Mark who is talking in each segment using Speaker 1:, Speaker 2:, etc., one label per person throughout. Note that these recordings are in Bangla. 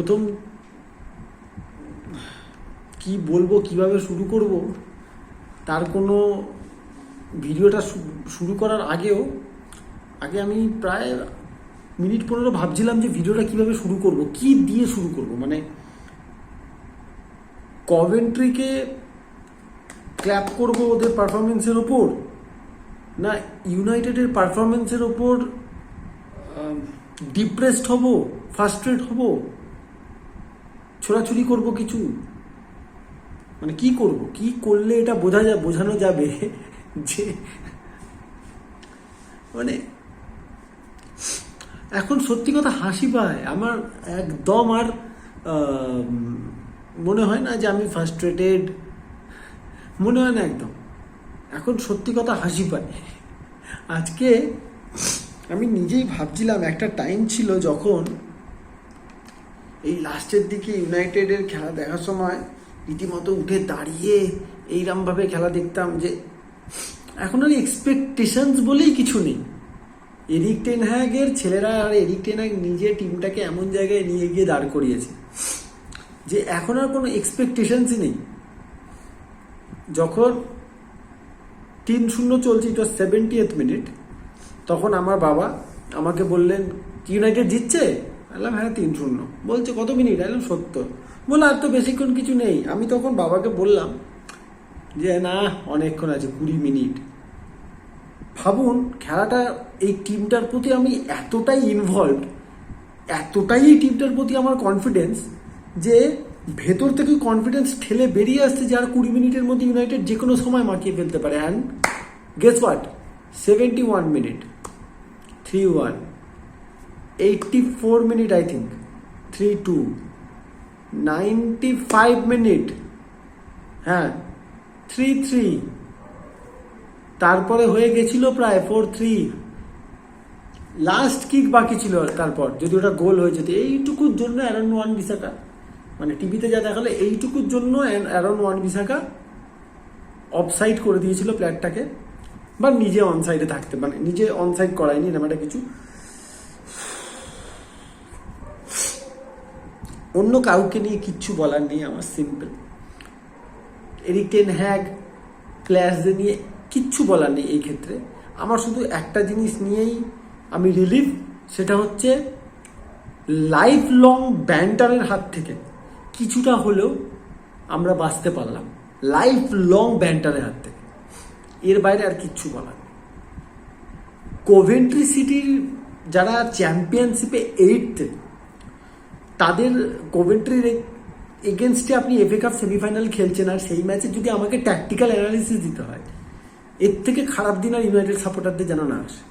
Speaker 1: প্রথম কি বলবো, কিভাবে শুরু করব, তার কোনো ভিডিওটা শুরু করার আগে আমি প্রায় মিনিট 15 ভাবছিলাম যে ভিডিওটা কিভাবে শুরু করব, কি দিয়ে শুরু করব। মানে কভেন্ট্রিকে ক্ল্যাপ করব ওদের পারফরমেন্সের ওপর, না ইউনাইটেডের পারফরমেন্সের ওপর ডিপ্রেসড হব, ফ্রাস্ট্রেট হব, ছোড়াছুড়ি করব কিছু, মানে কি করব, কি করলে এটা বোঝানো যাবে যে মানে এখন সত্যি কথা হাসি পায় আমার একদম। আর মনে হয় না যে আমি ফ্রাস্ট্রেটেড, মনে হয় না একদম। এখন সত্যি কথা হাসি পায়। আজকে আমি নিজেই ভাবছিলাম, একটা টাইম ছিল যখন এই লাস্টের দিকে ইউনাইটেডের খেলা দেখার সময় রীতিমতো উঠে দাঁড়িয়ে এইরমভাবে খেলা দেখতাম যে এখন আর এক্সপেকটেশনস বলেই কিছু নেই। এরিক টেন হ্যাগের ছেলেরা আর এরিক টেন হ্যাগ নিজে টিমটাকে এমন জায়গায় নিয়ে গিয়ে দাঁড় করিয়েছে যে এখন আর কোনো এক্সপেকটেশনসই নেই। যখন 3-0 চলছে, এটা 70th মিনিট, তখন আমার বাবা আমাকে বললেন ইউনাইটেড জিতছে। বললাম হ্যাঁ 3-0। বলছে কত মিনিট? বললাম 70। বললাম আর তো বেশিক্ষণ কিছু নেই। আমি তখন বাবাকে বললাম যে না, অনেকক্ষণ আছে, 20 মিনিট। ভাবুন খেলাটা, এই টিমটার প্রতি আমি এতটাই ইনভলভড, এতটাই এই টিমটার প্রতি আমার কনফিডেন্স যে ভেতর থেকে কনফিডেন্স ঠেলে বেরিয়ে আসছে যে আর 20 মিনিটের মধ্যে ইউনাইটেড যে কোনো সময় মাখিয়ে ফেলতে পারে। And guess what, 71 minute 3-1, 84 minute I think 3-2, 95 minute হ্যাঁ 3-3, তারপরে হয়ে গেছিল প্রায় 4-3, লাস্ট কিক বাকি ছিল। তারপর যদি ওটা গোল হয়ে যেত, এইটুকুর জন্য অ্যারন ওয়ান বিসাকা, মানে টিভিতে যা দেখালো, এইটুকুর জন্য অ্যারন ওয়ান বিসাকা অফসাইড করে দিয়েছিল প্লেয়ারটাকে, বা নিজে অনসাইডে থাকতে, মানে নিজে অনসাইড করায়নি এরকম একটা কিছু। অন্য কাউকে নিয়ে কিচ্ছু বলার নেই আমার, সিম্পল। এরিক টেন হ্যাগ প্লেয়ার্সদের নিয়ে কিচ্ছু বলার নেই এই ক্ষেত্রে। আমার শুধু একটা জিনিস নিয়েই আমি রিলিভ, সেটা হচ্ছে লাইফ লং ব্যান্টারের হাত থেকে কিছুটা হলেও আমরা বাঁচতে পারলাম, লাইফ লং ব্যান্টারের হাত থেকে। এর বাইরে আর কিচ্ছু বলার নেই। কোভেন্ট্রি সিটির যারা চ্যাম্পিয়নশিপে 8th, তাদের কোভেন্ট্রির এগেনস্টে আপনি এফএ কাপ সেমিফাইনাল খেলছেন, আর সেই ম্যাচে যদি আমাকে ট্যাকটিক্যাল অ্যানালিসিস দিতে হয়, এর থেকে খারাপ দিন আর ইউনাইটেড সাপোর্টারদের যেন না আসে।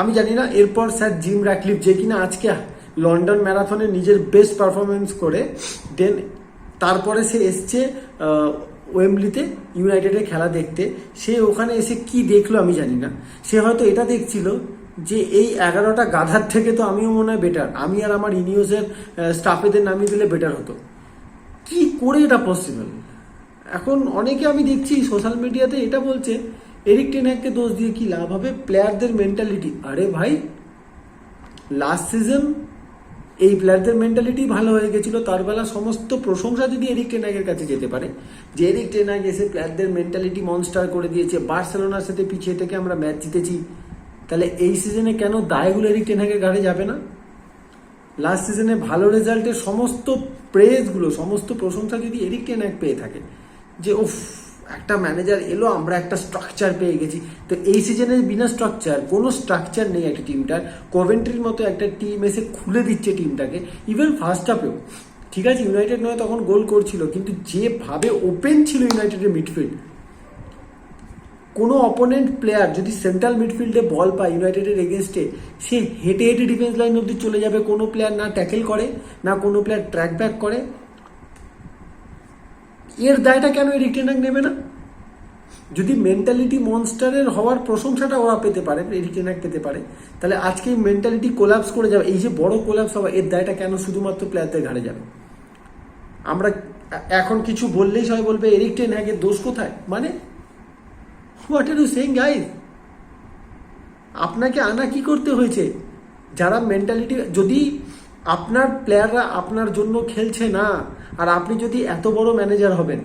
Speaker 1: আমি জানি না এরপর স্যার জিম র্যাটক্লিফ, যে কিনা আজকে লন্ডন ম্যারাথনে নিজের বেস্ট পারফরমেন্স করে দেন তারপরে সে এসছে ওয়েম্বলিতে ইউনাইটেডের খেলা দেখতে, সে ওখানে এসে কি দেখলো আমি জানি না। সে হয়তো এটা দেখছিল যে এই 11টা গাধার থেকে তো আমিও মনে হয় বেটার, আমি আর আমার ইনিওসের স্টাফেদের নামিয়ে দিলে বেটার হতো। কি করে এটা পসিবল? এখন অনেকে আমি দেখছি সোশ্যাল মিডিয়াতে এটা বলছে এরিক টেন হ্যাগকে দোষ দিয়ে কি লাভ হবে, প্লেয়ারদের মেন্টালিটি। আরে ভাই, লাস্ট সিজন এই প্লেয়ারদের মেন্টালিটি ভালো হয়ে গেছিল, তার বেলা সমস্ত প্রশংসা যদি এরিক টেন হ্যাগের কাছে যেতে পারে যে এরিক টেন হ্যাগ এসে প্লেয়ারদের মেন্টালিটি মনস্টার করে দিয়েছে, বার্সেলোনার সাথে পিছিয়ে থেকে আমরা ম্যাচ জিতেছি, তাহলে এই সিজনে কেন দায়গুলো এরিক টেন হ্যাগের ঘাড়ে যাবে না? লাস্ট সিজনে ভালো রেজাল্টের সমস্ত প্রেজগুলো, সমস্ত প্রশংসা যদি এরিক টেন হ্যাগ পেয়ে থাকে যে উফ একটা ম্যানেজার এলো, আমরা একটা স্ট্রাকচার পেয়ে গেছি, তো এই সিজনে বিনা স্ট্রাকচার, কোনো স্ট্রাকচার নেই একটা টিমটার। কোভেন্ট্রির মতো একটা টিম এসে খুলে দিচ্ছে টিমটাকে, ইভেন ফার্স্ট হাফেও। ঠিক আছে ইউনাইটেড নয় তখন গোল করছিল, কিন্তু যেভাবে ওপেন ছিল ইউনাইটেডের মিডফিল্ড, কোনো অপোনেন্ট প্লেয়ার যদি সেন্ট্রাল মিডফিল্ডে বল পায় ইউনাইটেডের এগেনস্টে, সে হেঁটে হেঁটে ডিফেন্স লাইন অব্দি চলে যাবে, কোনো প্লেয়ার না ট্যাকেল করে, না কোনো প্লেয়ার ট্র্যাক ব্যাক করে। এর দায়টা কেন এরিক টেন হ্যাগ নেবে না? যদি মেন্টালিটি মনস্টারের হওয়ার প্রশংসাটা ওরা পেতে পারে, এরিক টেন হ্যাগ পেতে পারে, তাহলে আজকে এই মেন্টালিটি কোলাপস করে যাবে, এই যে বড় কোলাপস হবে, এর দায়টা কেন শুধুমাত্র প্লেয়ারদের ঘাড়ে যাবে? আমরা এখন কিছু বললেই সবাই বলবে এরিক টেন হ্যাগের দোষ কোথায়, মানে what are you saying guys? আপনাকে আনা কি করতে হয়েছে? যারা মেন্টালিটি, যদি আপনার প্লেয়াররা আপনার জন্য খেলছে না, আর আপনি যদি এত বড় ম্যানেজার হবেন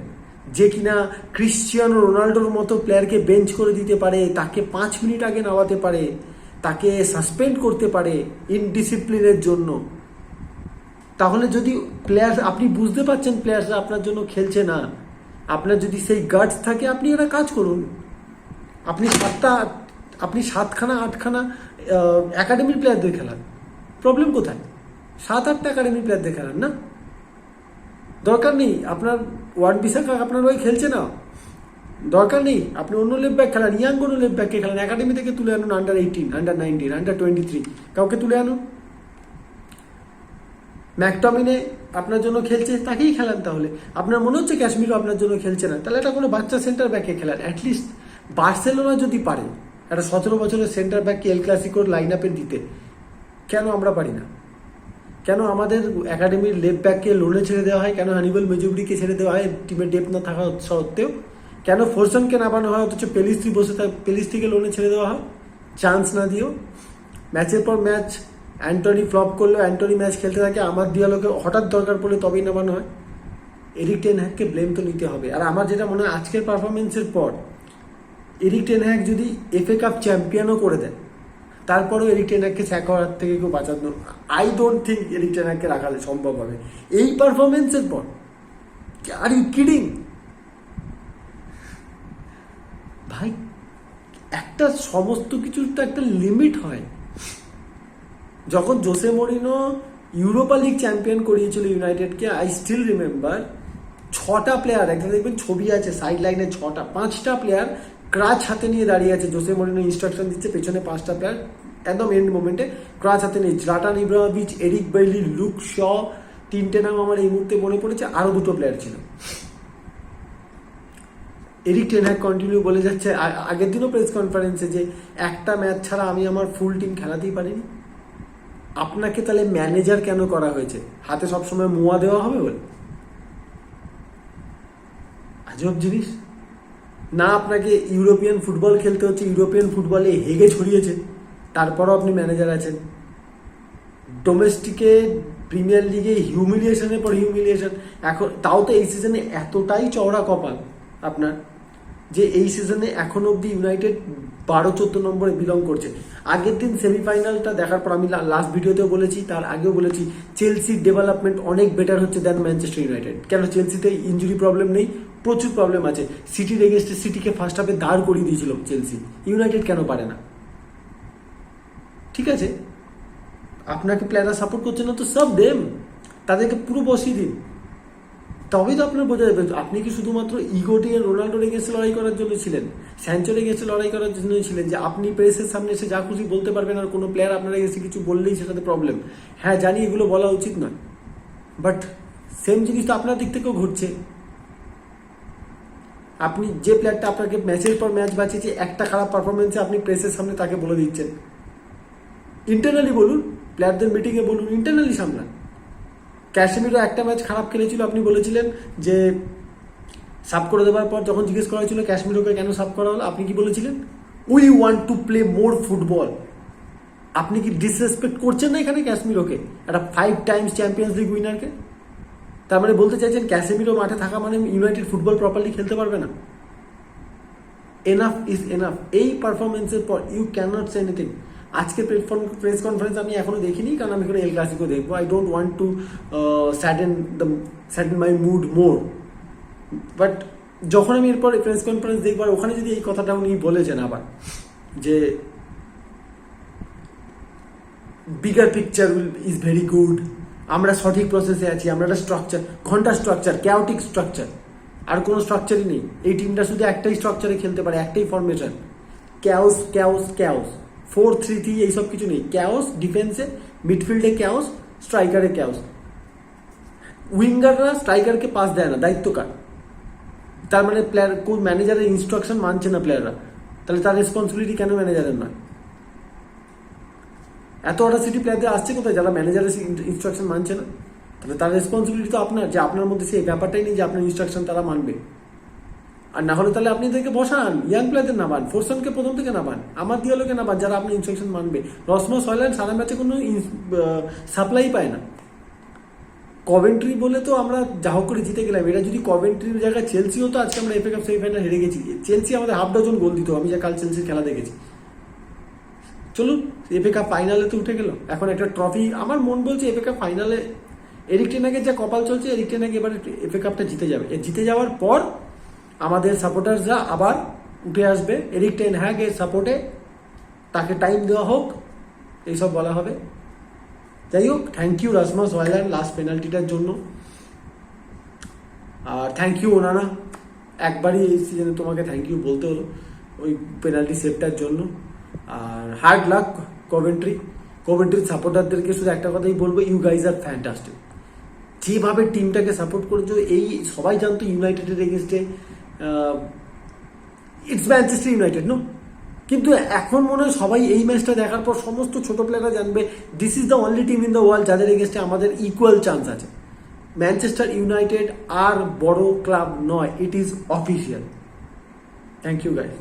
Speaker 1: যে কিনা ক্রিশ্চিয়ানো রোনাল্ডোর মতো প্লেয়ারকে বেঞ্চ করে দিতে পারে, তাকে 5 মিনিট আগে নামাতে পারে, তাকে সাসপেন্ড করতে পারে ইনডিসিপ্লিনের জন্য, তাহলে যদি প্লেয়ার, আপনি বুঝতে পারছেন প্লেয়ার্সরা আপনার জন্য খেলছে না, আপনার যদি সেই গার্ডস থাকে, আপনি একটা কাজ করুন, আপনি 7খানা 8খানা একাডেমির প্লেয়ারদের খেলান। প্রবলেম কোথায়? 7-8টা একাডেমির প্লেয়ারদের খেলান না, দরকার নেই আপনার ওয়ান বিশাখা আপনার ওই খেলছে না, দরকার নেই আপনি অন্য লেফট ব্যাক খেলান, ইয়াং কোনো লেফট ব্যাককে খেলান, একাডেমি থেকে তুলে আনুন, আন্ডার 18, আন্ডার 19, আন্ডার 23 কাউকে তুলে আনুন। ম্যাকটমিনে আপনার জন্য খেলছে, তাকেই খেলান। তাহলে আপনার মনে হচ্ছে ক্যাশমিরও আপনার জন্য খেলছে না, তাহলে এটা কোনো বাচ্চা সেন্টার ব্যাকে খেলান। অ্যাটলিস্ট বার্সেলোনা যদি পারে একটা 17 বছরের সেন্টার ব্যাককে এল ক্লাসিকোর লাইন আপে দিতে, কেন আমরা পারি না? কেন আমাদের একাডেমির লেফট ব্যাককে লোনে ছেড়ে দেওয়া হয়? কেন হানিবল মেজুবরিকে ছেড়ে দেওয়া হয় টিমের ডেপথ না থাকা সত্ত্বেও? কেন ফোরসনকে নামানো হয় অথচ পেলিস্ত্রি বসে থাকে, পেলিস্ত্রিকে লোনে ছেড়ে দেওয়া হয় চান্স না দিও? ম্যাচের পর ম্যাচ অ্যান্টনি ফ্লপ করলেও অ্যান্টনি ম্যাচ খেলতে থাকে, আমার দিয়ালোকে হঠাৎ দরকার পড়লে তবেই নামানো হয়। এরিক টেন হ্যাগকে ব্লেম তো নিতে হবে। আর আমার যেটা মনে হয় আজকের পারফরমেন্সের পর এরিক টেন হ্যাগ যদি FA কাপ চ্যাম্পিয়নও করে দেয়, তারপরেও এরিক টেন হ্যাগকে স্যাক হওয়ার থেকে কেউ বাঁচানো, I don't think Erik ten হ্যাগকে রাখা সম্ভব হবে এই পারফরমেন্সের পর। আর ইউ কিডিং ভাই? একটা সমস্ত কিছুর তো একটা লিমিট হয়। যখন Jose Mourinho Europa League champion করিয়েছিল ইউনাইটেডকে, আই স্টিল রিমেম্বার 6টা প্লেয়ার, একটা দেখবেন ছবি আছে সাইড লাইনে 5টা প্লেয়ার ক্রাচ হাতে নিয়ে দাঁড়িয়ে আছে, জোসে মরিনো ইনস্ট্রাকশন দিচ্ছে, পেছনে 5টা প্লেয়ার একদম এন্ড মোমেন্টে ক্রাচ হাতে নিয়ে, জলাটান ইব্রাহিমোভিচ, এরিক বেইলি, লুক শ, 3টে নাম আমার এই মুহূর্তে মনে পড়েছে, আরও 2টো প্লেয়ার ছিল। এরিক টেন হ্যাগ কন্টিনিউ বলে যাচ্ছে আগের দিনও প্রেস কনফারেন্সে যে একটা ম্যাচ ছাড়া আমি আমার ফুল টিম খেলাতেই পারিনি। আপনাকে তাহলে ম্যানেজার কেন করা হয়েছে? হাতে সবসময় মুয়া দেওয়া হবে বলে? আজব জিনিস না। আপনাকে ইউরোপিয়ান ফুটবল খেলতে হচ্ছে, ইউরোপিয়ান ফুটবলে হেগে ছড়িয়েছে, তারপরও আপনি ম্যানেজার আছেন। ডোমেস্টিকে প্রিমিয়ার লিগে হিউমিলিয়েশনের পর হিউমিলিয়েশন, এখন তাও তো এই সিজনে এতটাই চওড়া কপাল আপনার যে এই সিজনে এখন অবধি ইউনাইটেড 12-14 নম্বরে বিলং করছে। আগের দিন সেমিফাইনালটা দেখার পর আমি লাস্ট ভিডিওতেও বলেছি, তার আগেও বলেছি, চেলসির ডেভেলপমেন্ট অনেক বেটার হচ্ছে দ্যান ম্যানচেস্টার ইউনাইটেড। কেন? চেলসিতে ইঞ্জুরি প্রবলেম নেই, প্রচুর প্রবলেম আছে। সিটির এগেনস্টে সিটিকে ফার্স্ট হাফে দাঁড় করিয়ে দিয়েছিল চেলসি, ইউনাইটেড কেন পারে না? ঠিক আছে, আপনাকে প্লেয়াররা সাপোর্ট করছে না তো সব দেম, তাদেরকে পুরো বসিয়ে দিন, তবেই তো আপনার বোঝা যাবে। আপনি কি শুধুমাত্র ইগোটি রোনাল্ডোর এগেন্সে লড়াই করার জন্য ছিলেন, স্যানচোর এগেন্সে লড়াই করার জন্য ছিলেন, যে আপনি প্রেসের সামনে এসে যা খুশি বলতে পারবেন আর কোনো প্লেয়ার আপনার এগেন্সে কিছু বললেই সেটাতে প্রবলেম? হ্যাঁ জানি এগুলো বলা উচিত নয়, বাট সেম জিনিস তো আপনার দিক থেকেও ঘটছে। আপনি যে প্লেয়ারটা আপনাকে ম্যাচের পর ম্যাচ বাঁচিয়েছে, একটা খারাপ পারফরমেন্সে আপনি প্রেসের সামনে তাকে বলে দিচ্ছেন। ইন্টারনালি বলুন, প্লেয়ারদের মিটিংয়ে বলুন, ইন্টারনালি সামলান। ক্যাসেমিরো একটা ম্যাচ খারাপ খেলেছিল, আপনি বলেছিলেন যে সাব করে দেওয়ার পর যখন জিজ্ঞেস করা হয়েছিল ক্যাসেমিরোকে কেন সাব করা হলো, আপনি কি বলেছিলেন? We want to play more football. আপনি কি ডিসরেসপেক্ট করছেন না এখানে ক্যাসেমিরোকে, একটা 5 টাইমস চ্যাম্পিয়ন্স লিগ উইনারকে? তার মানে বলতে চাইছেন ক্যাসেমিরো মাঠে থাকা মানে ইউনাইটেড ফুটবল প্রপারলি খেলতে পারবে না? Enough is enough. এই পারফরমেন্সের পর you can not say anything. আজকে প্রেস কনফারেন্স আমি এখনো দেখিনি, কারণ আমি এখানে এল ক্লাসিকো দেখবো। I don't want to sadden my mood more, but যখন আমি এরপর প্রেস কনফারেন্স দেখবো, ওখানে যদি এই কথাটা উনি বলেছেন আবার যে bigger picture is very good, আমরা সঠিক প্রসেসে আছি, আমরা একটা স্ট্রাকচার, ঘন্টা স্ট্রাকচার, ক্যাওটিক স্ট্রাকচার, আর কোনো স্ট্রাকচারই নেই। এই টিমটা শুধু একটাই স্ট্রাকচারে খেলতে পারে, একটাই ফরমেশন, ক্যাওস ক্যাওস ক্যাওস, 4-3-3 এইসব কিছু নেই। ক্যাওস ডিফেন্সে, মিডফিল্ডে ক্যাওস, স্ট্রাইকারে ক্যাওস। উইঙ্গাররা স্ট্রাইকারকে পাস দেয় না, দায়িত্ব কার? তার মানে প্লেয়ার, কোন ম্যানেজারের ইনস্ট্রাকশন মানছে না প্লেয়াররা, তাহলে তার রেসপন্সিবিলিটি কেন ম্যানেজারের নয়? এত অডাসিটি প্লেয়ারদের আসছে কোথায় যারা ম্যানেজারের ইনস্ট্রাকশন মানছে না? তাহলে তার রেসপন্সিবিলিটি তো আপনার, যে আপনার মধ্যে সেই ব্যাপারটাই নেই যে আপনার ইনস্ট্রাকশন তারা মানবে। আর না হলে তাহলে আপনি এদেরকে বসান, ইয়াং প্লেয়ারদের নামান, ফোরসনকে প্রথম থেকে নামান, আমার দিয়ালোকে নামান, যারা আপনি ইনস্ট্রাকশন মানবে। রসমস হয়ল্যান্ড সারা ম্যাচে কোনো সাপ্লাই পায় না। কভেন্ট্রি বলে তো আমরা যা হোক করে জিতে গেলাম, এটা যদি কভেন্ট্রির জায়গায় চেলসি হতো আজকে আমরা এফএ কাপ সেমিফাইনাল হেরে গেছি। চেলসি আমাদের হাফ ডজন গোল দিত, আমি যা কাল চেলসির খেলা দেখেছি। চলুন, এফএ কাপ ফাইনালে তো উঠে গেল, এখন একটা ট্রফি। আমার মন বলছে এফএ কাপ ফাইনালে এরিক টেন হাগের যা কপাল চলছে, এরিক টেন হাগ এবারে এফএ কাপটা জিতে যাবে। জিতে যাওয়ার পর আমাদের সাপোর্টার্সরা আবার উঠে আসবে এরিক টেন হাগের সাপোর্টে, তাকে টাইম দেওয়া হোক, এইসব বলা হবে। যাই হোক, থ্যাংক ইউ রাসমস হয়ল্যান্ড লাস্ট পেনাল্টিটার জন্য, আর থ্যাংক ইউ ওনারা, একবারই এই সিজনে তোমাকে থ্যাংক ইউ বলতে হলো ওই পেনাল্টি সেভটার জন্য। আর হার্ড লাক কভেন্ট্রির সাপোর্টারদেরকে শুধু একটা কথাই বলবো, ইউ গাইজ আর ফ্যান্টাস্টিক। যেভাবে টিমটাকে সাপোর্ট করেছো, এই সবাই জানতো ইউনাইটেডের এগেনস্টে ইটস ম্যানচেস্টার ইউনাইটেড নো, কিন্তু এখন মনে হয় সবাই এই ম্যাচটা দেখার পর সমস্ত ছোট প্লেয়াররা জানবে this is the only team in the world যাদের এগেনস্টে আমাদের ইকুয়াল চান্স আছে। ম্যানচেস্টার ইউনাইটেড আর বড় ক্লাব নয়, it is official. Thank you guys.